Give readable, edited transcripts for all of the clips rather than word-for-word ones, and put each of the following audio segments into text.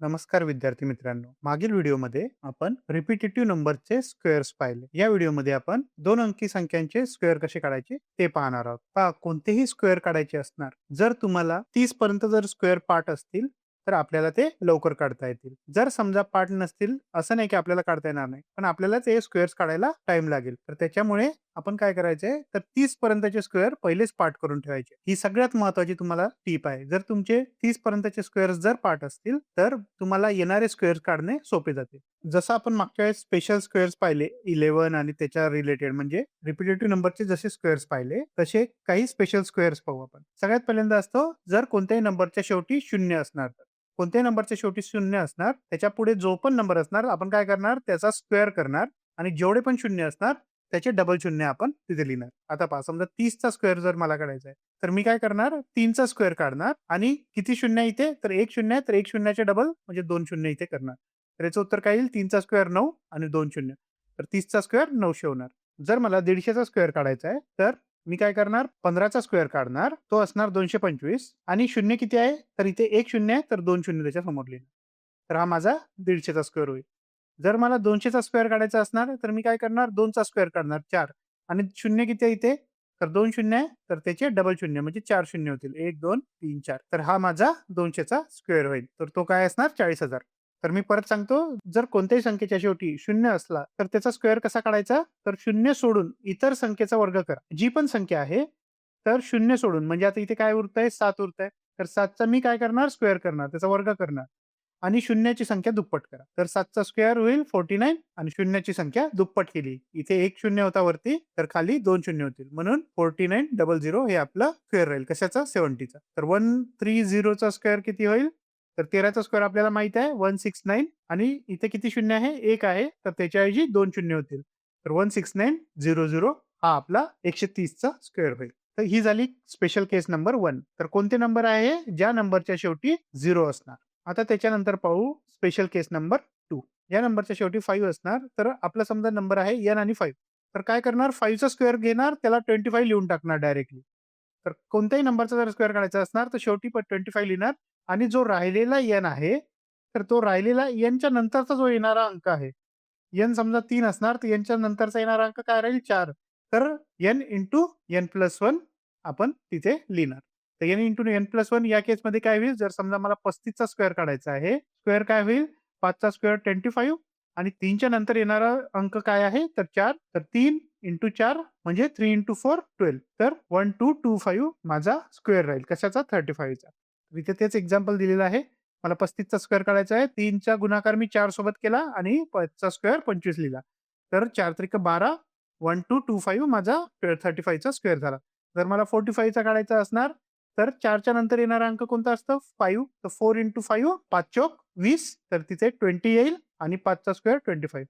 नमस्कार विद्यार्थी मित्रांनो. मागील व्हिडिओमध्ये आपण रिपिटेटिव्ह नंबरचे स्क्वेअर्स पाहिले. या व्हिडिओमध्ये आपण दोन अंकी संख्यांचे स्क्वेअर कसे काढायचे ते पाहणार आहोत. पहा, कोणतेही स्क्वेअर काढायचे असणार, जर तुम्हाला 30 पर्यंत जर स्क्वेअर पार्ट असतील तर आपल्याला ते लवकर काढता येतील. जर समजा पार्ट नसतील, असं नाही की आपल्याला काढता येणार नाही, पण आपल्याला ते स्क्वेअर्स काढायला टाइम लागेल. तर त्याच्यामुळे आपण काय करायचंय, तर 30 पर्यंतचे स्क्वेअर पहिलेच पार्ट करून ठेवायचे. ही सगळ्यात महत्वाची तुम्हाला टिप आहे. जर तुमचे 30 पर्यंतचे स्क्वेअर्स जर पार्ट असतील तर तुम्हाला येणारे स्क्वेअर्स काढणे सोपे जाते. जसं आपण मागच्या वेळेस स्पेशल स्क्वेअर्स पाहिले 11 आणि त्याच्या रिलेटेड म्हणजे रिपिटेटिव्ह नंबरचे जसे स्क्वेअर्स पाहिले, तसे काही स्पेशल स्क्वेअर्स पाहू आपण. सगळ्यात पहिल्यांदा असतो, जर कोणत्याही नंबरच्या शेवटी 0 असणार तर. कोणत्याही नंबरच्या शेवटी 0 असणार, त्याच्या पुढे जो पण नंबर असणार आपण काय करणार, त्याचा स्क्वेअर करणार आणि जेवढे पण 0 असणार त्याचे डबल शून्य आपण तिथे लिहिणार. आता पहा, समजा 30 चा स्क्वेअर जर मला काढायचा आहे, तर मी काय करणार, 3 चा स्क्वेअर काढणार आणि किती शून्य आहे इथे, तर 1 शून्य आहे, तर 1 शून्याचे डबल म्हणजे 2 शून्य इथे करणार. तर याचं उत्तर काय येईल, 3 चा स्क्वेअर 9 आणि 2 शून्य. तर 30 चा स्क्वेअर 900 होणार. जर मला 150 चा स्क्वेअर काढायचा आहे, तर मी काय करणार, 15 चा स्क्वेअर काढणार, तो असणार 225 आणि शून्य किती आहे, तर इथे 1 शून्य आहे, तर 2 शून्य त्याच्या समोर लिहिणार. तर हा माझा 150 चा स्क्वेअर होईल. जर मला 200 चा स्क्वेअर काढायचा असणार, तर मी काय करणार, 2 चा स्क्वेअर काढणार 4 आणि शून्य किती आहे इथे, तर 2 शून्य आहे, तर त्याचे डबल शून्य म्हणजे 4 शून्य होतील. 1, 2, 3, 4. तर हा माझा 200 चा स्क्वेअर होईल. तर तो काय असणार, 40,000. तर मी परत सांगतो, जर कोणत्याही संख्येच्या शेवटी 0 असला, तर त्याचा स्क्वेअर कसा काढायचा, तर 0 सोडून इतर संख्येचा वर्ग करा. जी पण संख्या आहे, तर 0 सोडून म्हणजे आता इथे काय उरतंय, 7 उरतंय. तर 7चा मी काय करणार, स्क्वेअर करणार, त्याचा वर्ग करणार. आणि शून्याची संख्या दुप्पट करा. तर 7चा स्क्वेअर होईल 49 आणि शून्याची संख्या दुप्पट केली. इथे 1 शून्य होता वरती, तर खाली 2 शून्य होतील. म्हणून 4900 हे आपलं स्क्वेअर राहील. कशाचा? 70चा. तर 130 चा स्क्वेअर किती होईल? तर 13चा स्क्वेअर आपल्याला माहित आहे 169 आणि इथे किती शून्य आहे? 1 आहे. तर त्याच्याऐवजी 2 शून्य होतील. तर 16900 हा आपला 130 चा स्क्वेअर होईल. तर ही झाली स्पेशल केस नंबर 1. तर कोणते नंबर आहे ज्या नंबरच्या शेवटी 0 असणार? आता त्याच्यानंतर पाहू स्पेशल केस नंबर 2. या नंबरच्या शेवटी 5 असणार, तर आपला समजा नंबर आहे n आणि 5. तर काय करणार, 5 चा स्क्वेअर घेणार, त्याला 25 लिहून टाकणार डायरेक्टली. तर कोणत्याही नंबरचा जर स्क्वेअर काढायचा असणार, तर शेवटी पण 25 लिहिणार आणि जो राहिलेला n आहे, तर तो राहिलेला n च्या नंतरचा जो येणारा अंक आहे, n समजा 3 असणार, तर n च्या नंतरचा येणारा अंक काय राहील, 4. तर n इंटू n+1 आपण तिथे लिहिणार. तर n इंटू n+1 या केसमध्ये काय होईल, जर समजा मला 35 चा स्क्वेअर काढायचा आहे, स्क्वेअर काय होईल, 5 चा स्क्वेअर 25 आणि 3 च्या नंतर येणारा अंक काय आहे, तर 4. तर 3 इंटू 4 म्हणजे 3 इंटू 4 12. तर 1225 माझा स्क्वेअर राहील. कशाचा? 35चा. इथे तेच एक्झाम्पल दिलेलं आहे. मला 35 चा स्क्वेअर काढायचा आहे. 3 चा गुणाकार मी 4 सोबत केला आणि 5 चा स्क्वेअर 25 लिहिला. तर 4 त्रिक 12, 1225 माझा 35 चा स्क्वेअर झाला. जर मला 45 चा काढायचा असणार, तर 4 च्या नंतर येणारा अंक कोणता असतो? 5. तर 4 इंटू 5 5 चोक 20. तर तिथे 20 येईल आणि 5 चा स्क्वेअर 25.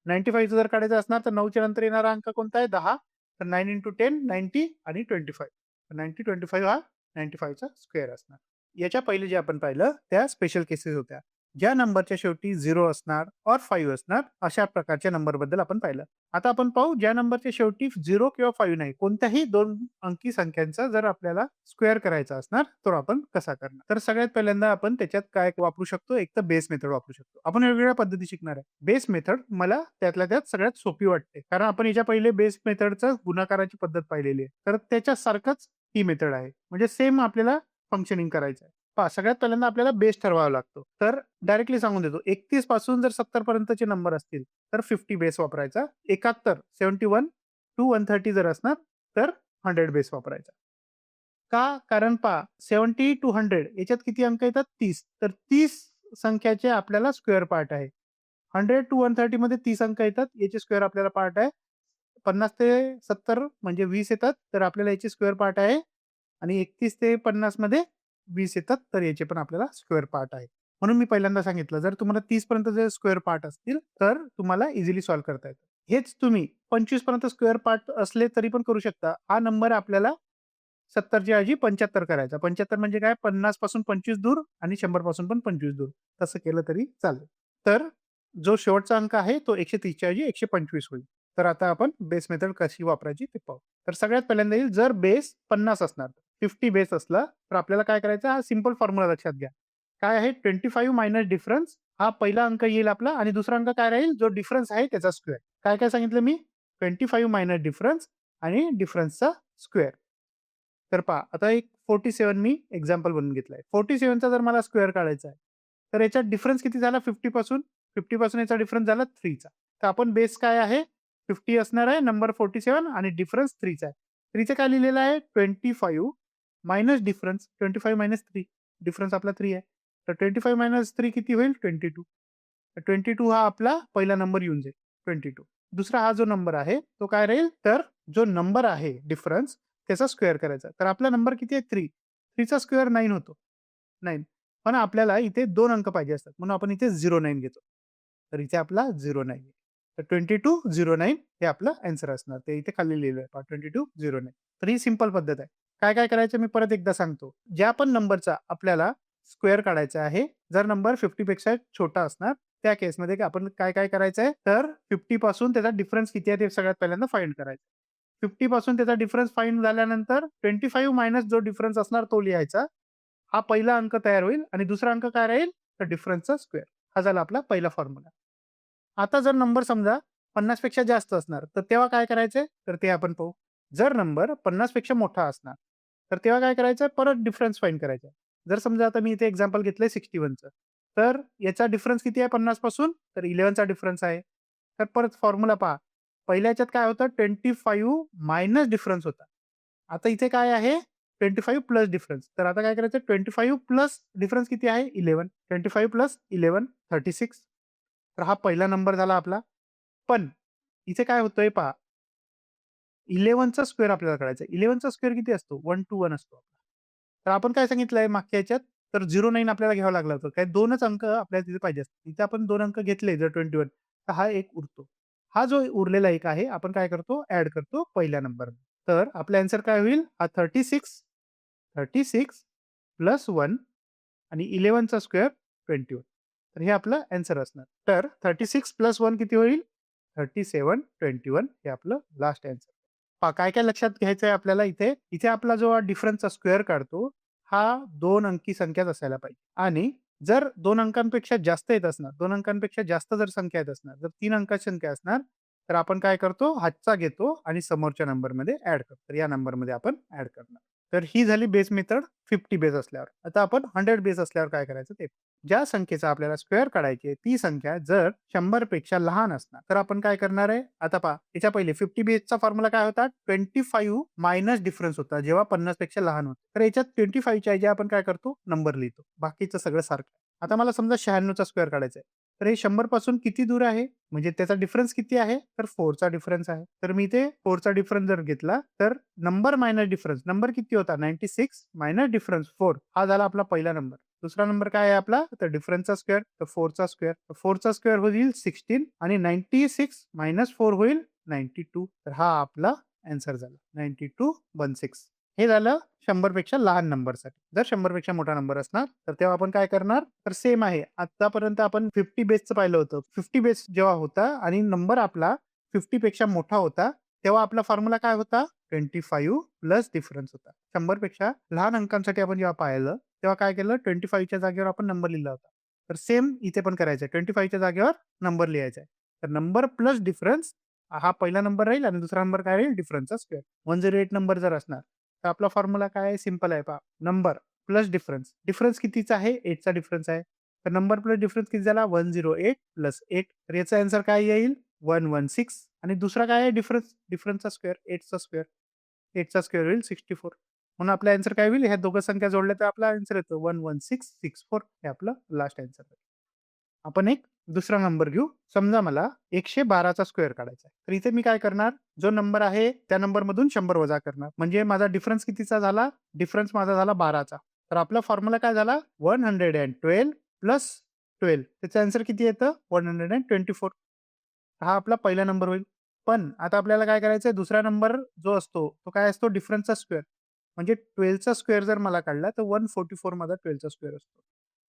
95 जर काढायचं असणार, तर 9 च्या नंतर येणारा अंक कोणता आहे? 10. तर 9 इंटू 10 90 आणि 25. 90, 25 हा 95 चा स्क्वेअर असणार. याच्या पहिले जे आपण पाहिलं त्या स्पेशल केसेस होत्या. ज्या नंबरच्या शेवटी 0 असणार और 5 असणार, अशा प्रकारच्या नंबरबद्दल आपण पाहिलं. आता आपण पाहू ज्या नंबरच्या शेवटी 0 किंवा 5 नाही, कोणत्याही 2 अंकी संख्यांचा जर आपल्याला स्क्वेअर करायचा असणार, तर आपण कसा करणार? तर सगळ्यात पहिल्यांदा आपण त्याच्यात काय वापरू शकतो? एक तर बेस मेथड वापरू शकतो. आपण वेगवेगळ्या पद्धती शिकणार आहे. बेस मेथड मला त्यातल्या त्यात सगळ्यात सोपी वाटते. कारण आपण याच्या पहिले बेस मेथडचं गुणाकाराची पद्धत पाहिलेली आहे. तर त्याच्यासारखंच ही मेथड आहे. म्हणजे सेम आपल्याला फंक्शनिंग करायचं आहे. पहा, सगळ्यात पहिल्यांदा आपल्याला बेस ठरवावा लागतो. तर डायरेक्टली सांगून देतो, 31 पासून जर 70 पर्यंतचे नंबर असतील, तर 50 बेस वापरायचा. 71, 71 टू 130 जर असणार, तर 100 बेस वापरायचा. का? कारण पहा, 70 टू 100 याच्यात किती अंक येतात? 30. तर 30 संख्याचे आपल्याला स्क्वेअर पार्ट आहे. 100 टू 130 मध्ये 30 अंक येतात. याचे स्क्वेअर आपल्याला पार्ट आहे. 50 ते 70 म्हणजे 20 येतात. तर आपल्याला याचे स्क्वेअर पार्ट आहे आणि 31 ते 50 मध्ये 20 येतात. तर याचे पण आपल्याला स्क्वेअर पार्ट आहे. म्हणून मी पहिल्यांदा सांगितलं, जर तुम्हाला 30 पर्यंत जर स्क्वेअर पार्ट असतील, तर तुम्हाला इझिली सॉल्व्ह करता येतं. हेच तुम्ही 25 पर्यंत स्क्वेअर पार्ट असले तरी पण करू शकता. हा नंबर आपल्याला 70 च्या ऐवजी 75 करायचा. 75 म्हणजे काय? 50 पासून 25 दूर आणि 100 पासून पण 25 दूर. तसं केलं तरी चालेल. तर जो शेवटचा अंक आहे तो 130 च्या ऐवजी 125 होईल. तर आता आपण बेस मेथड कशी वापरायची ते पाहू. तर सगळ्यात पहिल्यांदा येईल, जर बेस 50 असणार, 50 बेस असला, तर आपल्याला काय करायचं? हा सिंपल फॉर्म्युला लक्षात घ्या. काय आहे 25 मायनस डिफरन्स हा पहिला अंक येईल आपला आणि दुसरा अंक काय राहील जो डिफरन्स आहे त्याचा स्क्वेअर. काय काय सांगितलं मी 25 मायनस डिफरन्स आणि डिफरन्सचा स्क्वेअर. तर पहा आता एक 47 मी एक्झाम्पल बनवून घेतलाय. 47 चा जर मला स्क्वेअर काढायचा आहे, तर याच्यात डिफरन्स किती झाला 50 पासून? 50 पासून याचा डिफरन्स झाला 3 चा. तर आपण बेस काय आहे 50 असणार आहे, नंबर 47 आणि डिफरन्स 3 चा आहे. 3 चं काय लिहिलेलं आहे 25 मायनस डिफरन्स 25 मायनस 3 डिफरन्स आपला 3 आहे. तर 25 मायनस 3 किती होईल 22. तर 22 हा आपला पहिला नंबर येऊन जाईल 22. दुसरा हा जो नंबर आहे तो काय राहील तर जो नंबर आहे डिफरन्स त्याचा स्क्वेअर करायचा. तर आपला नंबर किती आहे 3. 3 चा स्क्वेअर 9 होतो. 9 पण आपल्याला इथे 2 अंक पाहिजे असतात. म्हणून आपण इथे 09 घेतो. तर इथे आपला 09 आहे. तर 2209 हे आपलं आन्सर असणार. ते इथे खाली लिहिलं आहे पहा 2209. तर ही सिंपल पद्धत आहे. काय करायचं मी परत एकदा सांगतो. ज्या पण नंबरचा आपल्याला स्क्वेअर काढायचा आहे, जर नंबर 50 पेक्षा छोटा असणार, त्या केसमध्ये आपण काय करायचं आहे, तर 50 पासून त्याचा डिफरन्स किती आहे ते सगळ्यात पहिल्यांदा फाइंड करायचं. 50 पासून त्याचा डिफरन्स फाइंड झाल्यानंतर 25 मायनस जो डिफरन्स असणार तो लिहायचा. हा पहिला अंक तयार होईल आणि दुसरा अंक काय राहील तर डिफरन्सचा स्क्वेअर. हा झाला आपला पहिला फॉर्म्युला. आता जर नंबर समजा 50 पेक्षा जास्त असणार, तर तेव्हा काय करायचंय? तर ते आपण पाहू. जर नंबर 50 पेक्षा मोठा असणार, तर तेव्हा काय करायचं? परत डिफरन्स फाइंड करायचा. जर समजा आता मी इथे एक्झाम्पल घेतलंय 61चं. तर याचा डिफरन्स किती आहे 50 पासून? तर 11 चा डिफरन्स आहे. तर परत फॉर्म्युला पहा. पहिल्या ह्याच्यात काय होतं 25 मायनस डिफरन्स होता. आता इथे काय आहे 25 प्लस डिफरन्स. तर आता काय करायचं 25 प्लस डिफरन्स किती आहे 11. 25 प्लस 11 36. तर हा पहिला नंबर झाला आपला. पण इथे काय होतंय पहा 11 चा स्क्वेअर आपल्याला काढायचा आहे. 11 चा स्क्वेअर किती असतो? 1 to 1 असतो. तर आपण काय सांगितलंय मागच्या ह्याच्यात, तर 09 आपल्याला घ्यावं लागलं होतं. काय 2च अंक आपल्याला तिथे पाहिजे असतात. इथे आपण 2 अंक घेतले जर 21 तर हा एक उरतो. हा जो उरलेला एक आहे, आपण काय करतो ॲड करतो पहिल्या नंबरमध्ये. तर आपला आन्सर काय होईल? हा 36 प्लस 1 आणि 11 चा स्क्वेअर 21. तर हे आपलं आन्सर असणार. तर 36 प्लस 1 किती होईल? 37, 21 हे आपलं लास्ट आन्सर. पहा काय लक्षात घ्यायचं आहे आपल्याला इथे? इथे आपला जो डिफरन्सचा स्क्वेअर काढतो, हा 2 अंकी संख्याच असायला पाहिजे आणि जर 2 अंकांपेक्षा जास्त येत असणार, 2 अंकांपेक्षा जास्त जर संख्या येत असणार, जर 3 अंकाची संख्या असणार, तर आपण काय करतो हातचा घेतो आणि समोरच्या नंबरमध्ये ॲड करतो. तर या नंबरमध्ये आपण ॲड करणार. तर ही झाली बेस मेथड 50 बेस असल्यावर. आता आपण 100 बेस असल्यावर काय करायचं ते. ज्या संख्येचा आपल्याला स्क्वेअर काढायची आहे, ती संख्या जर 100 पेक्षा लहान असणार, तर आपण काय करणार आहे? आता पहा, याच्या पहिले 50 बेसचा फॉर्म्युला काय होता? 25 मायनस डिफरन्स होता, जेव्हा 50 पेक्षा लहान होतं. तर याच्यात 25 च्या ऐवजी आपण काय करतो? नंबर लिहितो. बाकीचं सगळं सारखं. आता मला समजा 96 चा स्क्वेअर काढायचा आहे. तर हे 100 पासून किती दूर आहे? म्हणजे त्याचा डिफरन्स किती आहे? तर 4 चा डिफरन्स आहे. तर मी इथे 4 चा डिफरन्स जर घेतला, तर नंबर मायनस डिफरन्स. नंबर किती होता? 96 मायनस डिफरन्स 4 हा झाला आपला पहिला नंबर. दुसरा नंबर काय आहे आपला? तर डिफरन्सचा स्क्वेअर, तर 4 चा स्क्वेअर. तर 4 चा स्क्वेअर होईल 16 आणि 96 मायनस 4 होईल 92. तर हा आपला आन्सर झाला 9216. हे झालं 100 पेक्षा लहान नंबरसाठी. जर 100 पेक्षा मोठा नंबर असणार, तर तेव्हा आपण काय करणार? तर सेम आहे. आतापर्यंत आपण 50 बेसचं पाहिलं होतं. 50 बेस जेव्हा होता आणि नंबर आपला 50 पेक्षा मोठा होता, तेव्हा आपला फॉर्म्युला काय होता? 25 प्लस डिफरन्स होता. 100 पेक्षा लहान अंकांसाठी आपण जेव्हा पाहिलं, तेव्हा काय केलं 25 च्या जागेवर आपण नंबर लिहिला होता. तर सेम इथे पण करायचं आहे. 25 च्या जागेवर नंबर लिहायचा आहे. तर नंबर प्लस डिफरन्स हा पहिला नंबर राहील आणि दुसरा नंबर काय राहील? डिफरन्सचा स्क्वेअर. 108 नंबर जर असणार, तर आपला फॉर्म्युला काय आहे? सिंपल आहे पहा. Number plus difference. डिफरन्स कितीचा आहे? 8 चा डिफरन्स आहे. तर नंबर प्लस डिफरन्स किती झाला? 108 प्लस 8. तर याचा आन्सर काय येईल? 116 आणि दुसरा काय आहे डिफरन्स? डिफरन्सचा स्क्वेअर 8 चा स्क्वेअर. 8 चा स्क्वेअर होईल 64. म्हणून आपला आन्सर काय होईल? ह्या दोघं संख्या जोडल्या तर आपला आन्सर येतो 11664 हे आपलं लास्ट आन्सर आहे. आपण एक दुसरा नंबर घेऊ. समजा मला 112 चा स्क्वेअर काढायचा आहे. तर इथे मी काय करणार? जो नंबर आहे त्या नंबरमधून 100 वजा करणार. म्हणजे माझा डिफरन्स कितीचा झाला? डिफरन्स माझा झाला 12 चा. तर आपला फॉर्म्युला काय झाला? 112 प्लस 12 त्याचं आन्सर किती येतं? 124. हा आपला पहिला नंबर होईल. पण आता आपल्याला काय करायचंय दुसरा नंबर जो असतो तो काय असतो? डिफरन्सचा स्क्वेअर. म्हणजे 12 चा स्क्वेअर जर मला काढला तर 144 माझा 12 चा स्क्वेअर असतो.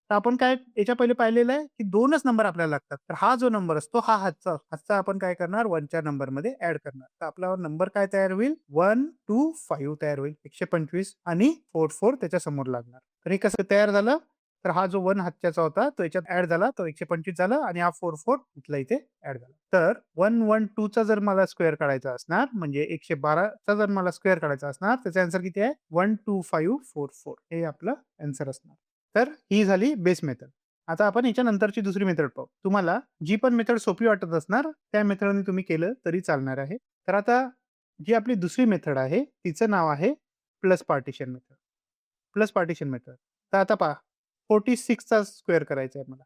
तर आपण काय याच्या पहिले पाहिलेलं आहे, की 2च नंबर आपल्याला लागतात. तर हा जो नंबर असतो हा हातचा आपण काय करणार 1 च्या नंबरमध्ये ॲड करणार. तर आपला नंबर काय तयार होईल? 125 तयार होईल. 125 आणि 44 त्याच्या समोर लागणार. तर हे कसं तयार झालं? तर हा जो 1 हातच्याचा होता तो याच्यात ॲड झाला, तो 125 झाला आणि हा 44 इथला इथे ॲड झाला. तर 112चा जर मला स्क्वेअर काढायचा असणार, म्हणजे 112चा जर मला स्क्वेअर काढायचा असणार, त्याचा आन्सर किती आहे? 12544 हे आपलं आन्सर असणार. तर ही झाली बेस मेथड. आता आपण याच्यानंतरची दुसरी मेथड पाहू. तुम्हाला जी पण मेथड सोपी वाटत असणार, त्या मेथडने तुम्ही केलं तरी चालणार आहे. तर आता जी आपली दुसरी मेथड आहे, तिचं नाव आहे plus partition method. Plus partition method. तर आता पहा, 46 चा स्क्वेअर करायचा आहे मला.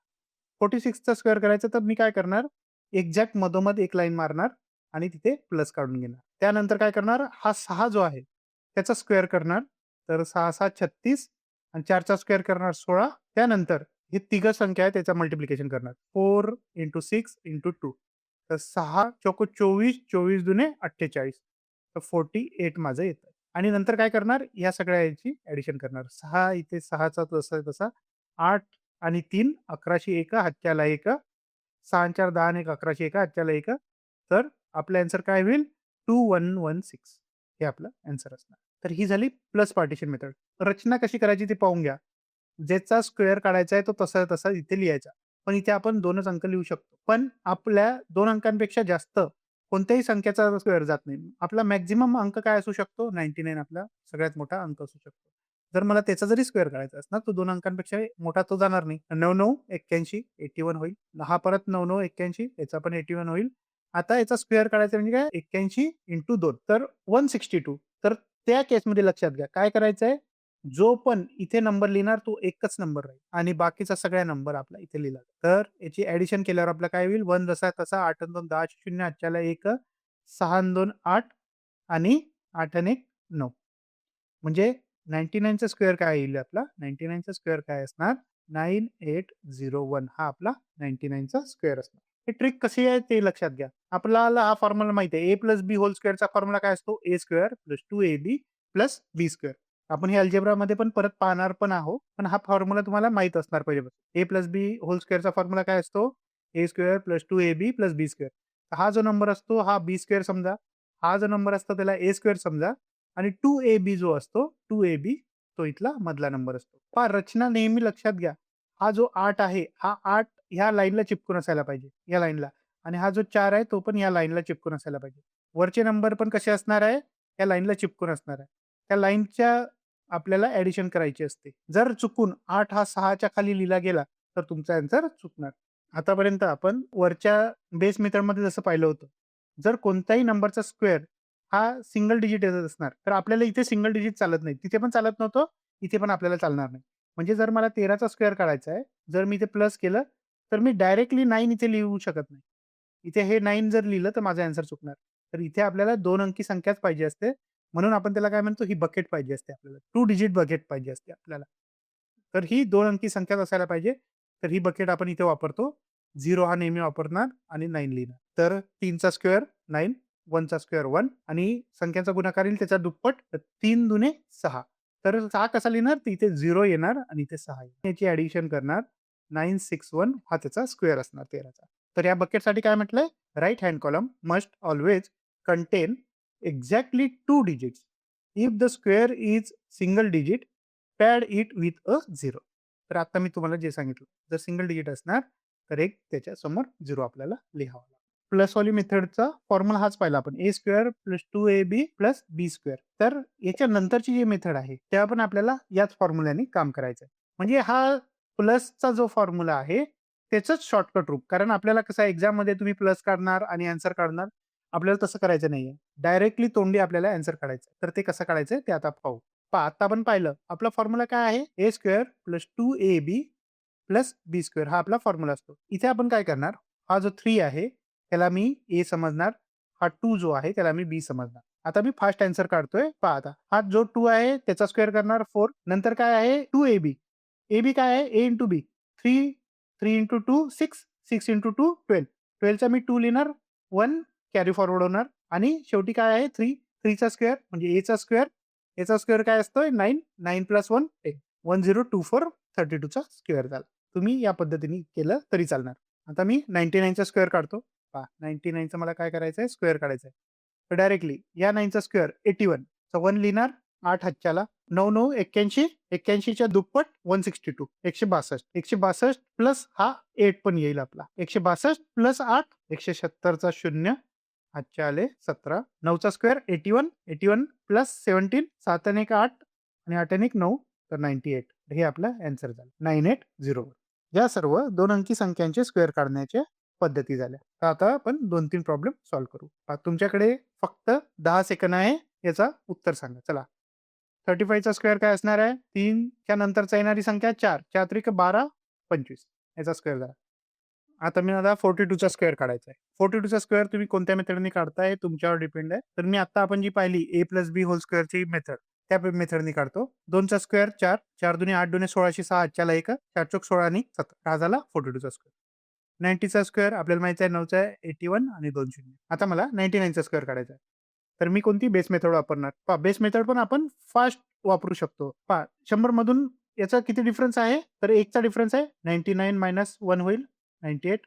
46 चा स्क्वेअर करायचा तर मी काय करणार, एक्झॅक्ट मधोमध एक लाईन मारणार आणि तिथे प्लस काढून घेणार. त्यानंतर काय करणार, हा 6 जो आहे त्याचा स्क्वेअर करणार. तर 6-6 36 आणि 4चा स्क्वेअर करणार 16. त्यानंतर हे तिघं संख्या आहे त्याचं मल्टिप्लिकेशन करणार. 4 × 6 × 2. तर 6 चोको 24, 24 दुने 48. तर 48 माझं येतं. आणि नंतर काय करणार, ह्या सगळ्या याची ॲडिशन करणार. 6 इथे 6चा जसा तसा 8 आणि 3 11शी 1 हातच्याला 1 6 आणि 4 10 आणि 1 11शी 1 हातच्याला 1 तर आपलं आन्सर काय होईल 2116 हे आपलं आन्सर असणार. तर ही झाली प्लस पार्टिशन मेथड. रचना कशी करायची ते पाहून घ्या. ज्याचा स्क्वेअर काढायचा आहे तो तसा इथे लिहायचा. पण इथे आपण 2च अंक लिहू शकतो. पण आपल्या 2 अंकांपेक्षा जास्त कोणत्याही संख्येचा स्क्वेअर जात नाही. आपला मॅक्सिमम अंक काय असू शकतो? 99 आपला सगळ्यात मोठा अंक असू शकतो. जर मला त्याचा जरी स्क्वेअर काढायचा असणार, तर 2 अंकांपेक्षा मोठा तो जाणार नाही. 99 81 81 होईल. हा परत 99 81 याचा पण 81 होईल. आता याचा स्क्वेअर काढायचा म्हणजे काय 81 × 2 तर 162. तर त्या केसमध्ये लक्षात घ्या काय करायचंय, जो पण इथे नंबर लिहिणार तो एकच नंबर राहील आणि बाकीचा सगळ्या नंबर आपला इथे लिहिला. तर याची ॲडिशन केल्यावर आपलं काय होईल 1 जसा तसा 8 आणि 2 10 0 आजच्याला 1 6 आणि 2 8 आणि 8 आणि 1 9. म्हणजे 99 चा स्क्वेअर काय येईल आपला? 99 चा स्क्वेअर काय असणार? 9801 हा आपला 99 चा स्क्वेअर असणार. ही ट्रिक कशी आहे ते लक्षात घ्या. आपल्याला हा फॉर्म्युला माहिती आहे. a + b होल स्क्वेअरचा फॉर्म्युला काय असतो? a square + 2ab + b square. आपण हे अल्जेब्रामध्ये पण परत पाहणार पण आहोत. पण हा फॉर्म्युला तुम्हाला माहीत असणार पहिल्यापासून. a + b होल स्क्वेअरचा फॉर्म्युला काय असतो? a square + 2ab + b square. हा जो नंबर असतो हा b स्क्वेअर समजा. हा जो नंबर असतो त्याला a स्क्वेअर समजा आणि 2ab जो असतो 2ab तो इथला मधला नंबर असतो. पहा रचना नेहमी लक्षात घ्या. हा जो 8 आहे, हा 8 ह्या लाईनला चिपकून असायला पाहिजे, या लाईनला आणि हा जो 4 आहे तो पण या लाईनला चिपकून असायला पाहिजे. वरचे नंबर पण कसे असणार आहे? या लाईनला चिपकून असणार आहे. त्या लाईनच्या आपल्याला ॲडिशन करायची असते. जर चुकून 8 हा 6च्या खाली लिहिला गेला, तर तुमचा आन्सर चुकणार. आतापर्यंत आपण वरच्या बेस मेथडमध्ये जसं पाहिलं होतं. जर कोणत्याही नंबरचा स्क्वेअर हा सिंगल डिजिट येत असणार, तर आपल्याला इथे सिंगल डिजिट चालत नाही. तिथे पण चालत नव्हतं, इथे पण आपल्याला चालणार नाही. म्हणजे जर मला 13चा स्क्वेअर काढायचा आहे, जर मी इथे प्लस केलं, तर मी डायरेक्टली 9 इथे लिहू शकत नाही. इथे हे 9 जर लिहिलं, तर माझा आन्सर चुकणार. तर इथे आपल्याला 2 अंकी संख्याच पाहिजे असते. म्हणून आपण त्याला काय म्हणतो, ही बकेट पाहिजे असते आपल्याला. 2 डिजिट बकेट पाहिजे असते आपल्याला. तर ही 2 अंकी संख्याच असायला पाहिजे. तर ही बकेट आपण इथे वापरतो. 0 हा नेहमी वापरणार आणि 9 लिहिणार. तर 3चा स्क्वेअर 9, 1चा स्क्वेअर 1 आणि संख्यांचा गुणाकार येईल त्याच्या दुप्पट. तर 3 दुने 6. तर 6 कसा लिहिणार? तर इथे 0 येणार आणि इथे 6 येणार. याची ॲडिशन करणार. 961 हा त्याचा स्क्वेअर असणार 13चा. तर या बकेटसाठी काय म्हटलंय? Right hand column must always content exactly 2 digits. If the square is single digit, pad it with a 0. तर आता मी तुम्हाला जे सांगितलं, जर सिंगल डिजिट असणार, तर एक त्याच्यासमोर 0 आपल्याला लिहावा लागेल. प्लसवाली मेथडचा फॉर्म्युला हाच पाहिला आपण. a square + 2ab + b square. तर याच्या नंतरची जी मेथड आहे, तेव्हा पण आपल्याला याच फॉर्म्युल्याने काम करायचं आहे. म्हणजे हा प्लसचा जो फॉर्म्युला आहे, त्याचंच शॉर्टकट रूप. कारण आपल्याला कसं आहे एक्झाममध्ये तुम्ही प्लस काढणार आणि ॲन्सर काढणार. आपल्याला तसं करायचं नाहीये. डायरेक्टली तोंडी आपल्याला ॲन्सर काढायचं. तर ते कसं काढायचं ते आता पाहू. पहा आता आपण पाहिलं. आपला फॉर्म्युला काय आहे? a square + 2ab + b square हा आपला फॉर्म्युला असतो. इथे आपण काय करणार? हा जो 3 आहे, त्याला मी a समजणार. हा 2 जो आहे त्याला मी b समजणार. आता मी फास्ट आन्सर काढतोय. पहा आता. हा जो 2 आहे त्याचा स्क्वेअर करणार 4. नंतर काय आहे 2ab. ab काय आहे? a × b. 3 3 × 2 6 6 × 2 12. 12 चा मी 2 लिहिणार. 1 कॅरी फॉरवर्ड होणार आणि शेवटी काय आहे 3. 3 चा स्क्वेअर म्हणजे a चा स्क्वेअर. याचा स्क्वेअर काय असतोय 9. 9 + 1 10. 1024 32 चा स्क्वेअर झाला. तुम्ही या पद्धतीने केलं तरी चालणार. आता मी 99 चा स्क्वेअर काढतो. पहा 99 चं मला काय करायचंय? स्क्वेअर काढायचं आहे. तर डायरेक्टली या 9 चा स्क्वेअर 81 चा 1 लिहिणार 8 हातच्याला 9 9 81 81च्या दुप्पट 162 162 162 प्लस हा 8 पण येईल आपला 162 प्लस 8 176चा 0 हातच्या आले 17 9चा स्क्वेअर 81 81 प्लस 17 7 आणि 1 8 आणि 8 आणि 1 9 तर 98 हे आपला आन्सर झालं 9801. या सर्व 2 अंकी संख्यांचे स्क्वेअर काढण्याच्या पद्धती झाल्या. तर आता आपण 2-3 प्रॉब्लेम सॉल्व्ह करू. तुमच्याकडे फक्त 10 सेकंद आहे याचा उत्तर सांगा. चला 35 चा स्क्वेअर काय असणार आहे? 3 च्या नंतरचा येणारी संख्या 4 4 त्रिक 12 25 याचा स्क्वेअर झाला. आता मी 42 चा स्क्वेअर काढायचा आहे. 42 चा स्क्वेअर तुम्ही कोणत्या मेथडने काढताय तुमच्यावर डिपेंड आहे. तर मी आता आपण जी पाहिली a + b होल स्क्वेअरची मेथड त्या मेथडने काढतो. 2 चा स्क्वेअर 4 4 दुनी 8 दुने 16 6 हातच्याला 1 4 चोक 16 आणि 17 हा झाला 42 चा स्क्वेअर. 90 चा स्क्वेअर आपल्याला माहिती आहे 9 चा 81 आणि 2 शून्य. आता मला 99 चा स्क्वेअर काढायचा आहे. तर मी कोणती बेस मेथड वापरणार? पहा बेस मेथड पण आपण फास्ट वापरू शकतो. पहा 100 मधून याचा किती डिफरन्स आहे? तर 1 चा डिफरन्स आहे. 99 - 1 होईल 98.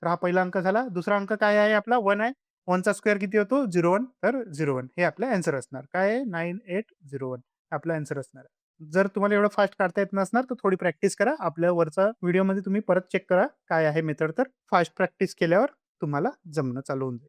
तर हा पहिला अंक झाला. दुसरा अंक काय आहे आपला 1 आहे. 1 चा स्क्वेअर किती होतो? 01 तर 01 हे आपलं आन्सर असणार. काय आहे? 9801 आपला आन्सर असणार आहे. जर तुम्हाला एवढं फास्ट काढता येत नसणार तर थोडी प्रॅक्टिस करा. आपल्या वरचा व्हिडिओमध्ये तुम्ही परत चेक करा काय आहे मेथड तर फास्ट प्रॅक्टिस केल्यावर तुम्हाला जमणं चालू होऊन जाईल.